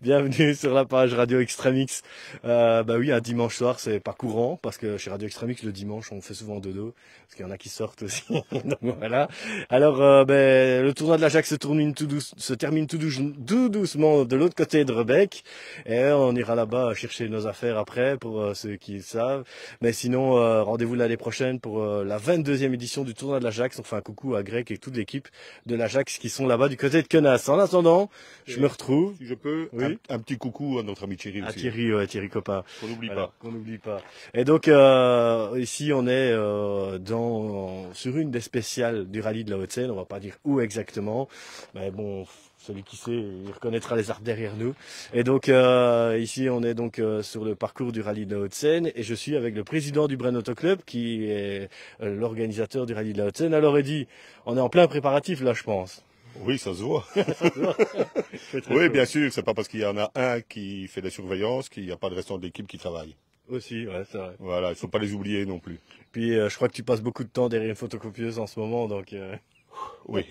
Bienvenue sur la page Radio Extremix. Bah oui, un dimanche soir, c'est pas courant parce que chez Radio Extremix, le dimanche, on fait souvent dodo parce qu'il y en a qui sortent aussi. Donc voilà. Alors, ben, le tournoi de la Jacques se termine tout doucement de l'autre côté de Rebec et on ira là-bas chercher nos affaires après pour ceux qui le savent. Mais sinon, rendez-vous l'année prochaine pour la 22e édition du tournoi de la Jacques. On fait un coucou à Greg et toute l'équipe de la Jacques qui sont là-bas du côté de Quenas. En attendant, je me Et retrouve. si je peux, Oui. un petit coucou à notre ami Thierry À aussi, hein, Thierry, ouais, Thierry Copain. qu'on n'oublie Voilà, pas. qu'on n'oublie pas. Et donc ici on est sur une des spéciales du rallye de la Haute-Seine. On va pas dire où exactement, mais bon, celui qui sait, il reconnaîtra les arbres derrière nous. Et donc ici on est donc sur le parcours du rallye de la Haute-Seine et je suis avec le président du Bren Auto Club qui est l'organisateur du rallye de la Haute-Seine. Alors Eddy, on est en plein préparatif là, je pense. Oui, ça se voit. Ça se voit. Il fait très Oui, chaud. bien sûr, c'est pas parce qu'il y en a un qui fait la surveillance qu'il n'y a pas de restant de l'équipe qui travaille. Aussi, ouais, c'est vrai. Voilà, il faut pas les oublier non plus. Puis je crois que tu passes beaucoup de temps derrière une photocopieuse en ce moment, donc Oui,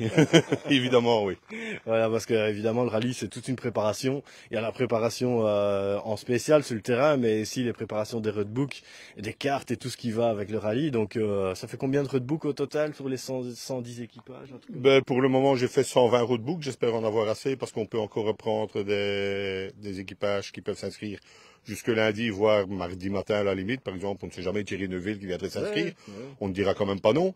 évidemment, oui. voilà, parce que évidemment le rallye c'est toute une préparation. Il y a la préparation en spécial sur le terrain, mais aussi les préparations des roadbooks, et des cartes et tout ce qui va avec le rallye. Donc ça fait combien de roadbooks au total sur les 110 équipages, un truc comme ça? Ben, pour le moment, j'ai fait 120 roadbooks. J'espère en avoir assez parce qu'on peut encore reprendre des équipages qui peuvent s'inscrire jusque lundi, voire mardi matin à la limite. Par exemple, on ne sait jamais Thierry Neuville qui viendrait s'inscrire. Ouais, ouais. On ne dira quand même pas non.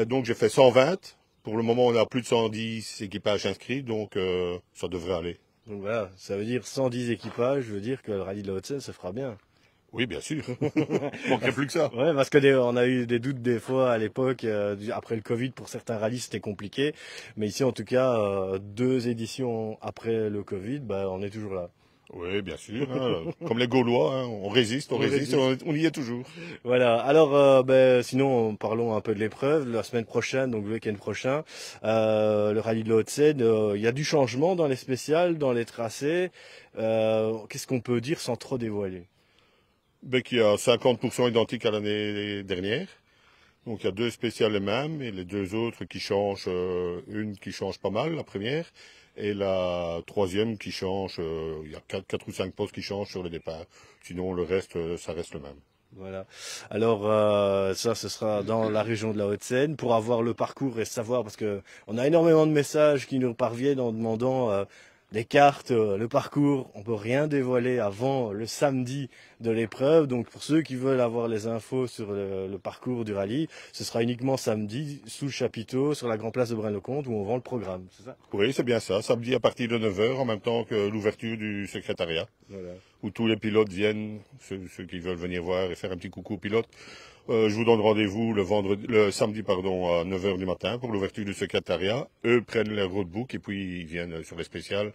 Donc j'ai fait 120. Pour le moment, on a plus de 110 équipages inscrits, donc ça devrait aller. Donc voilà, ça veut dire 110 équipages, je veux dire que le rallye de la Haute-Seine se fera bien. Oui, bien sûr. Il manquerait plus que ça. Ouais, parce que on a eu des doutes des fois à l'époque, après le Covid, pour certains rallyes c'était compliqué, mais ici en tout cas, 2 éditions après le Covid, bah, on est toujours là. Oui, bien sûr. Hein. Comme les Gaulois, hein. On résiste, on On résiste, et résiste. on y est toujours. Voilà. Alors, ben, sinon, parlons un peu de l'épreuve. La semaine prochaine, donc le week-end prochain, le rallye de la Haute-Seine, il y a du changement dans les spéciales, dans les tracés. Qu'est-ce qu'on peut dire sans trop dévoiler? Ben, qu'il y a 50% identiques à l'année dernière. Donc il y a deux spéciales les mêmes et les deux autres qui changent, une qui change pas mal, la première, et la troisième qui change, il y a quatre ou cinq postes qui changent sur le départ. Sinon le reste, ça reste le même. Voilà. Alors ça, ce sera dans la région de la Haute-Seine pour avoir le parcours et savoir parce que on a énormément de messages qui nous parviennent en demandant des cartes, le parcours. On peut rien dévoiler avant le samedi de l'épreuve. Donc pour ceux qui veulent avoir les infos sur le parcours du rallye, ce sera uniquement samedi sous le chapiteau sur la grande place de Braine-le-Comte où on vend le programme. C'est ça? Oui, c'est bien ça. Samedi à partir de 9 heures, en même temps que l'ouverture du secrétariat, Voilà. où tous les pilotes viennent, ceux qui veulent venir voir et faire un petit coucou aux pilotes. Je vous donne rendez-vous le samedi, pardon, à 9 heures du matin pour l'ouverture du secrétariat. Eux prennent leur roadbook et puis ils viennent sur les spéciales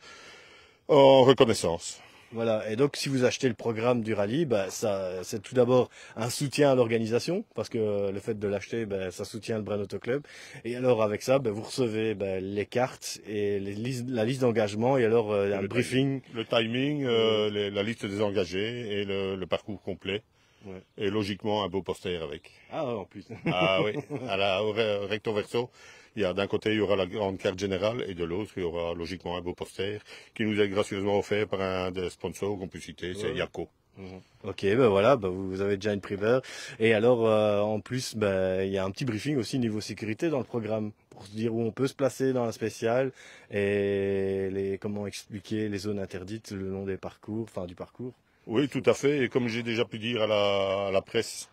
en reconnaissance. Voilà, et donc si vous achetez le programme du rallye, bah, ça, c'est tout d'abord un soutien à l'organisation, parce que le fait de l'acheter, bah, ça soutient le Brand Auto Club. Et alors avec ça, bah, vous recevez bah, les cartes et la liste d'engagement, et alors Et un briefing. le timing, Euh, la liste des engagés et le parcours complet. ouais. Et logiquement, un beau poster avec. Ah ouais, en plus. Ah oui, au recto verso, il y a d'un côté, il y aura la grande carte générale et de l'autre, il y aura logiquement un beau poster qui nous est gracieusement offert par un des sponsors qu'on peut citer, c'est Ouais. Yako. Mhm. Ok, ben voilà, ben vous avez déjà une primeur. Et alors, en plus, ben il y a un petit briefing aussi niveau sécurité dans le programme pour se dire où on peut se placer dans la spéciale et comment expliquer les zones interdites le long des parcours, enfin du parcours. Oui, tout à fait. Et comme j'ai déjà pu dire à la presse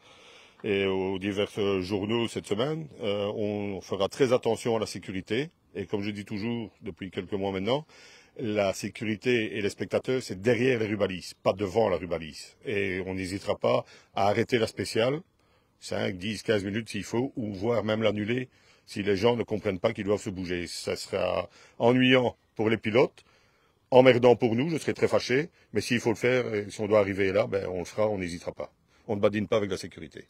et aux divers journaux cette semaine, on fera très attention à la sécurité. Et comme je dis toujours depuis quelques mois maintenant, la sécurité et les spectateurs, c'est derrière les rubalises, pas devant la rubalise. Et on n'hésitera pas à arrêter la spéciale, 5, 10, 15 minutes s'il faut, ou voire même l'annuler si les gens ne comprennent pas qu'ils doivent se bouger. Ça sera ennuyant pour les pilotes, emmerdant pour nous, je serai très fâché, mais s'il faut le faire, et si on doit arriver là, ben on le fera, on n'hésitera pas. On ne badine pas avec la sécurité.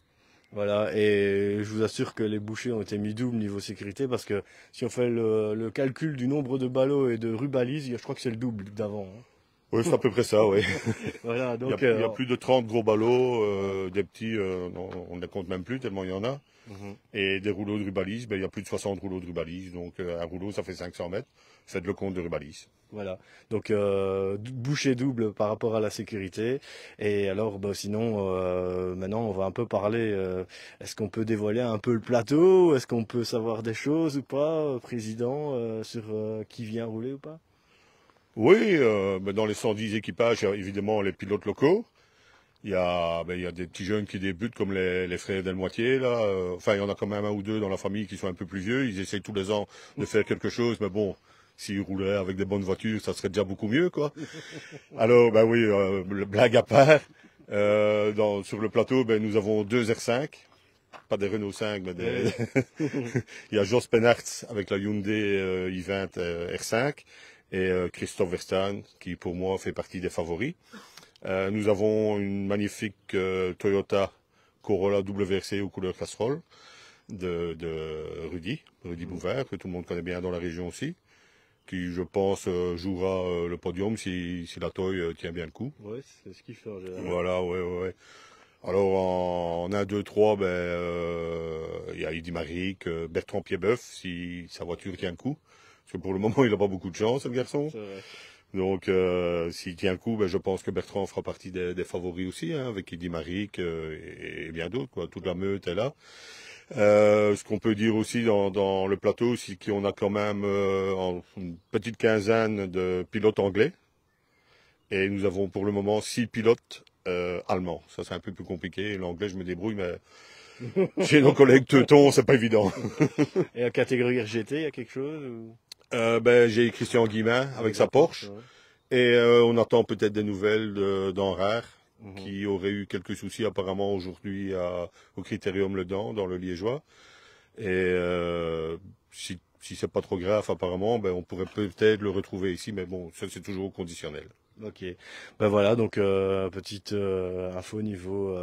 Voilà, et je vous assure que les bouchées ont été mis double niveau sécurité parce que si on fait le calcul du nombre de ballots et de rubalises, je crois que c'est le double d'avant, hein. Oui, c'est à peu près ça, oui. Voilà, donc Il y a plus de 30 gros ballots, des petits, non, on ne les compte même plus tellement il y en a. mhm, Et des rouleaux de rubalise, ben, il y a plus de 60 rouleaux de rubalise. Donc un rouleau, ça fait 500 mètres. Faites le compte de rubalise. voilà. Donc bouchée double par rapport à la sécurité. Et alors, bah, sinon, maintenant, on va un peu parler. Est-ce qu'on peut dévoiler un peu le plateau? Est-ce qu'on peut savoir des choses ou pas, président, sur qui vient rouler ou pas? Oui, ben, dans les 110 équipages, il y a évidemment les pilotes locaux. Il y a des petits jeunes qui débutent comme les frères Delmoitier, là. Enfin, il y en a quand même un ou deux dans la famille qui sont un peu plus vieux. Ils essayent tous les ans de faire quelque chose, mais bon, s'ils roulaient avec des bonnes voitures, ça serait déjà beaucoup mieux, quoi. Alors, ben oui, blague à part, sur le plateau, ben, nous avons deux R5. Pas des Renault 5, mais des... il y a Jos Penarts avec la Hyundai i20 R5 et Christophe Verstappen qui pour moi fait partie des favoris. Nous avons une magnifique Toyota Corolla WRC aux couleurs casserole de Rudy Bouvard, que tout le monde connaît bien dans la région aussi, qui je pense jouera le podium si la Toy tient bien le coup. Ouais, c'est ce qu'il fait en général. Voilà, ouais. Alors en 1, 2, 3, ben, il y a Eddy Maric, Bertrand Piedboeuf, si sa voiture tient le coup. Parce que pour le moment, il n'a pas beaucoup de chance, le garçon. C'est vrai. Donc s'il tient le coup, ben, je pense que Bertrand fera partie des favoris aussi, hein, avec Eddy Maric et bien d'autres, quoi. Toute la meute est là. Ce qu'on peut dire aussi dans le plateau, c'est qu'on a quand même une petite quinzaine de pilotes anglais. Et nous avons pour le moment 6 pilotes allemands. Ça, c'est un peu plus compliqué. L'anglais, je me débrouille, mais chez nos collègues teutons, c'est pas évident. Et en catégorie RGT, il y a quelque chose ou... Ben, j'ai Christian Guillemin avec sa Porsche. Ouais. Et on attend peut-être des nouvelles d'Enrard, Mhm. qui aurait eu quelques soucis apparemment aujourd'hui au Critérium Le Dent, dans le Liégeois. Et si c'est pas trop grave apparemment, ben, on pourrait peut-être le retrouver ici, mais bon, ça c'est toujours conditionnel. Ok, ben voilà, donc petite info niveau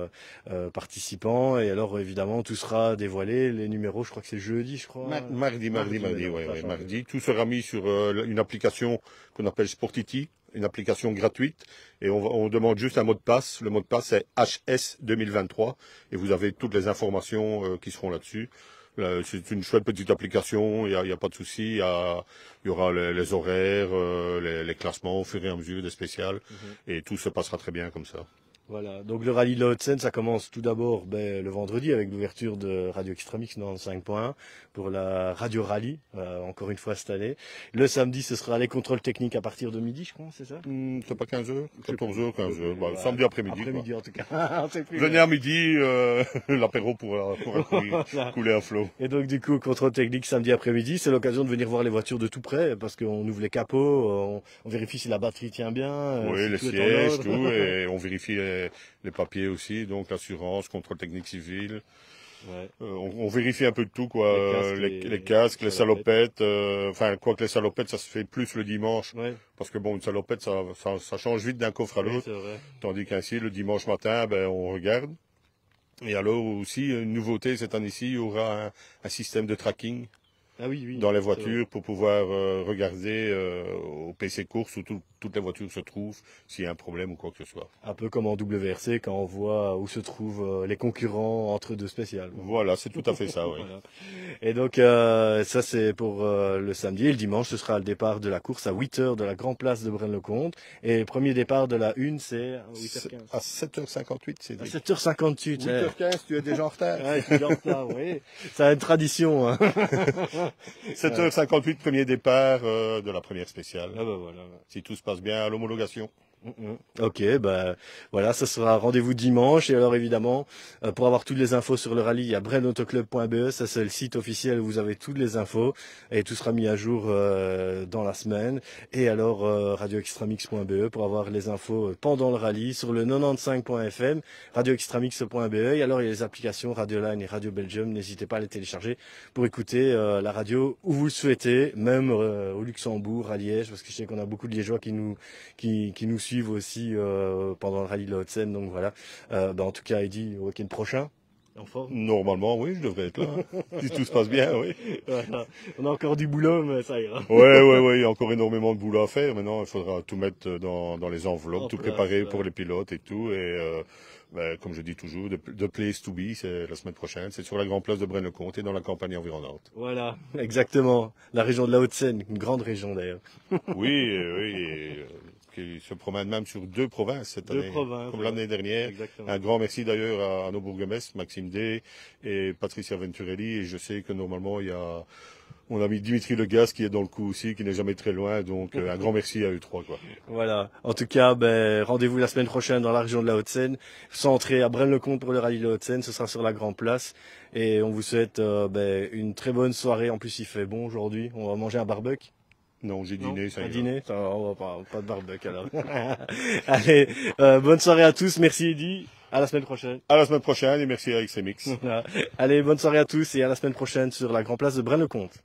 participants, et alors évidemment tout sera dévoilé, les numéros, je crois que c'est jeudi, je crois. Mardi, maintenant, ouais, ça a ouais, changé. mardi. Tout sera mis sur une application qu'on appelle Sportity, une application gratuite, et on demande juste un mot de passe. Le mot de passe c'est HS 2023, et vous avez toutes les informations qui seront là-dessus. C'est une chouette petite application, il y a pas de souci, il y aura les horaires, les classements au fur et à mesure des spéciales, Mhm. et tout se passera très bien comme ça. Voilà, donc le rallye de la Haute-Seine, ça commence tout d'abord le vendredi avec l'ouverture de Radio Extremix 95.1 pour la Radio Rallye, encore une fois cette année. Le samedi, ce sera les contrôles techniques à partir de midi, je crois, c'est ça? C'est pas 15h, 14h, 15h, Ouais, samedi après-midi, quoi. après-midi en tout cas. On sait plus, Venez à midi, l'apéro pourra Voilà. couler à flot. Et donc du coup, contrôle technique samedi après-midi, c'est l'occasion de venir voir les voitures de tout près, parce qu'on ouvre les capots, on vérifie si la batterie tient bien, Oui, si les tout est en sièges, ordre. tout, et on vérifie les papiers aussi, donc l'assurance, contrôle technique civil. Ouais. On vérifie un peu de tout, quoi. Les casques, Les casques, les salopettes. salopettes. Enfin, quoi que les salopettes, ça se fait plus le dimanche, Ouais, parce que bon, une salopette, ça change vite d'un coffre à oui, l'autre. c'est vrai. Tandis qu'ainsi, le dimanche matin, ben, on regarde. Et alors aussi, une nouveauté cette année-ci, il y aura un système de tracking Ah oui, oui. dans les c'est vrai. voitures pour pouvoir regarder au PC course où toutes les voitures se trouvent, s'il y a un problème ou quoi que ce soit. Un peu comme en WRC quand on voit où se trouvent les concurrents entre deux spéciales. Voilà, c'est tout à fait ça, oui. Voilà. Et donc ça c'est pour le samedi. Et le dimanche, ce sera le départ de la course à 8 heures de la Grand Place de Braine-le-Comte. Et le premier départ de la une, c'est à 8h15. À 7h58, c'est À dit. 7h58. 8h15, tu es déjà en retard. Ouais, je suis en retard, oui. Ça a une tradition. Hein. 7h58, premier départ de la première spéciale. Ah bah voilà. Si tout se passe bien à l'homologation. Ok, bah voilà, ça sera rendez-vous dimanche. Et alors évidemment, pour avoir toutes les infos sur le rallye, il y a brainautoclub.be, ça c'est le site officiel où vous avez toutes les infos et tout sera mis à jour dans la semaine. Et alors radioextramix.be pour avoir les infos pendant le rallye sur le 95.fm, radioextramix.be. Et alors il y a les applications Radioline et Radio Belgium, n'hésitez pas à les télécharger pour écouter la radio où vous le souhaitez, même au Luxembourg, à Liège, parce que je sais qu'on a beaucoup de Liégeois qui nous suivent aussi pendant le rallye de la Haute-Seine. Donc voilà. En tout cas, Heidi, au week-end prochain. En forme. Normalement, oui, je devrais être là. Si tout se passe bien, oui. Voilà. On a encore du boulot, mais ça ira. Ouais, il y a encore énormément de boulot à faire. Maintenant, il faudra tout mettre dans les enveloppes, En tout place, préparer ouais. pour les pilotes et tout. Et comme je dis toujours, the place to be, c'est la semaine prochaine. C'est sur la grande place de Braine-le-Comte et dans la campagne environnante. Voilà, exactement. La région de la Haute-Seine, une grande région d'ailleurs. Oui, qui se promène même sur 2 provinces cette Deux année, provinces, comme ouais. l'année dernière. Exactement. Un grand merci d'ailleurs à nos bourgmestres, Maxime Day et Patricia Venturelli. Et je sais que normalement, il y a mon ami Dimitri Legas qui est dans le coup aussi, qui n'est jamais très loin. Donc, un grand merci à eux trois, quoi. Voilà. En tout cas, ben, rendez-vous la semaine prochaine dans la région de la Haute-Seine. Centré à Braine-le-Comte pour le rallye de la Haute-Seine. Ce sera sur la Grande Place. Et on vous souhaite ben, une très bonne soirée. En plus, il fait bon aujourd'hui. On va manger un barbecue. Non, j'ai dîné, ça Un ira. dîner? Ça, on va pas de barbecue alors. Allez, bonne soirée à tous. Merci Eddy. À la semaine prochaine. À la semaine prochaine et merci à XMX. Allez, bonne soirée à tous et à la semaine prochaine sur la Grande Place de Braine-le-Comte.